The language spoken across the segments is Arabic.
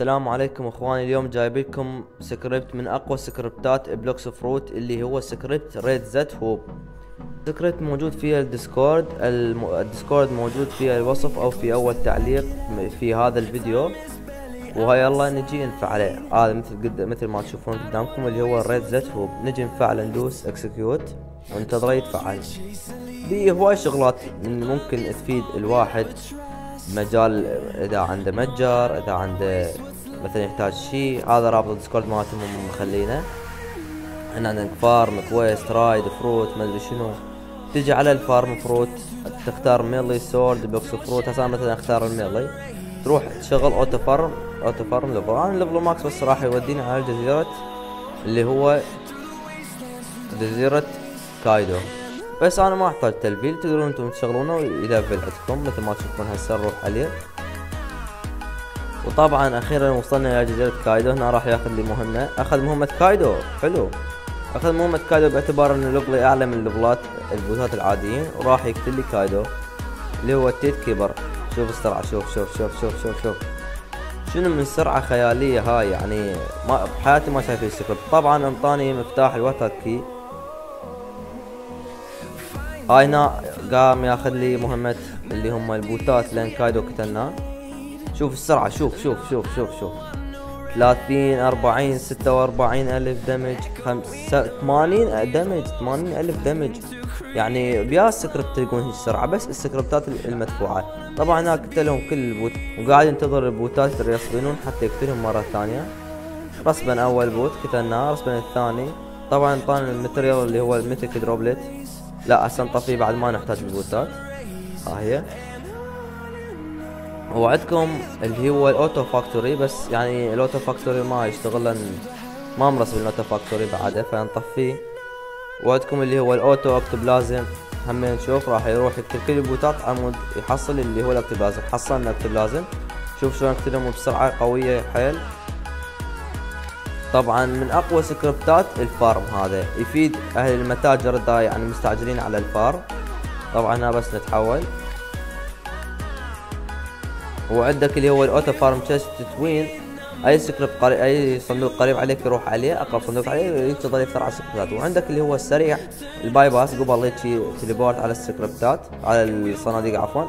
السلام عليكم اخواني. اليوم جايب لكم سكريبت من اقوى سكريبتات بلوكس فروت اللي هو سكريبت ريد زت هوب. سكريبت موجود فيه الديسكورد، الديسكورد موجود فيه الوصف او في اول تعليق في هذا الفيديو. وهيا يلا نجي نفعله. هذا مثل ما تشوفون قدامكم اللي هو الريد زت هوب. نجي نفعله، ندوس اكسكيوت وننتظره يتفعل. في هواي شغلات ممكن تفيد الواحد مجال، اذا عنده متجر، اذا عنده مثلا يحتاج شيء. هذا رابط الديسكورد مالتهم مخلينه. هنا عندك فارم كويست رايد فروت ما ادري شنو. تجي على الفارم فروت تختار ميلي سورد بوكس فروت. هسه مثلا اختار الميلي، تروح تشغل اوتو فارم ليفل. انا ليفل ماكس بس راح يوديني على جزيرة اللي هو جزيرة كايدو. بس انا ما احتاج تلفيل، تقدرون انتم تشغلونه ويلفل عندكم مثل ما تشوفون هسه. نروح عليه، وطبعا اخيرا وصلنا الى جزيرة كايدو. هنا راح ياخذ لي مهمة. اخذ مهمة كايدو، حلو. اخذ مهمة كايدو باعتبار ان ليفلي اعلى من ليفلات البوتات العاديين، وراح يقتل لي كايدو اللي هو التيت كيبر. شوف السرعة، شوف شوف شوف شوف شوف شوف شنو من سرعة خيالية هاي. يعني ما بحياتي ما شايف السكريبت. طبعا انطاني مفتاح الوتر كي. هاي هنا قام ياخذ لي مهمة اللي هم البوتات لان كايدو قتلناه. شوف السرعة، شوف شوف شوف شوف شوف 30 40 46 الف دمج، 80 دمج، 80 الف دمج. يعني بيا السكريبت يكون هيك السرعة، بس السكريبتات المدفوعة. طبعا هناك قتلهم كل البوت، وقاعد ينتظر البوتات يصبنون حتى يقتلهم مرة ثانية. رسبا اول بوت قتلناه، رسبا الثاني. طبعا طان الماتريال اللي هو الميثيك دروبلت. لا هسه نطفيه بعد ما نحتاج البوتات. ها هي. وعندكم اللي هو الاوتو فاكتوري، بس يعني الاوتو فاكتوري ما يشتغل لان ما مرسل الاوتو فاكتوري بعده، فنطفيه. وعندكم اللي هو الاوتو اكتوبلازم. هم نشوف راح يروح يقتل كل البوتات عمود يحصل اللي هو الاكتوبلازم. حصلنا الاكتوبلازم. شوف شلون اقتلهم بسرعة قوية حيل. طبعا من اقوى سكريبتات الفارم. هذا يفيد اهل المتاجر دا يعني مستعجلين على الفارم. طبعا هنا بس نتحول. وعندك اللي هو الاوتو فارم تشيست توين. اي سكريبت قريب، اي صندوق قريب عليك يروح عليه، اقرب صندوق عليه ينتظر يفتح على السكريبتات. وعندك اللي هو السريع الباي باس، قبل هيجي تليبورت على السكريبتات، على الصناديق عفوا،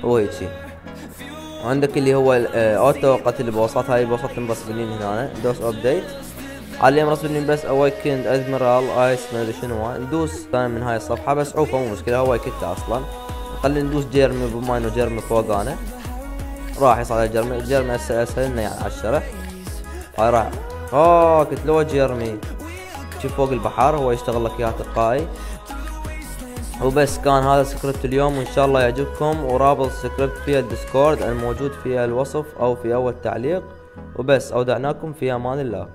هو هيجي. وعندك اللي هو اوتو قتل البوصات. هاي البوصات مرسبنين هنا. دوس ابديت عليه مرسبنين بس اويكند ادميرال ايس ما ادري شنو. ندوس ثاني من هاي الصفحة بس عوفه مو مشكلة، هو يكته اصلا. خلينا ندوس جيرمي بما انه جيرمي فوق انا. راح يصعد على جيرمي. جيرمي اسهل لنا يعني على الشرح. هاي راح قتلوه جيرمي. شوف فوق البحر هو يشتغل لك اياه تلقائي. وبس كان هذا سكريبت اليوم، وان شاء الله يعجبكم. ورابط السكريبت في الديسكورد الموجود في الوصف او في اول تعليق. وبس اودعناكم في امان الله.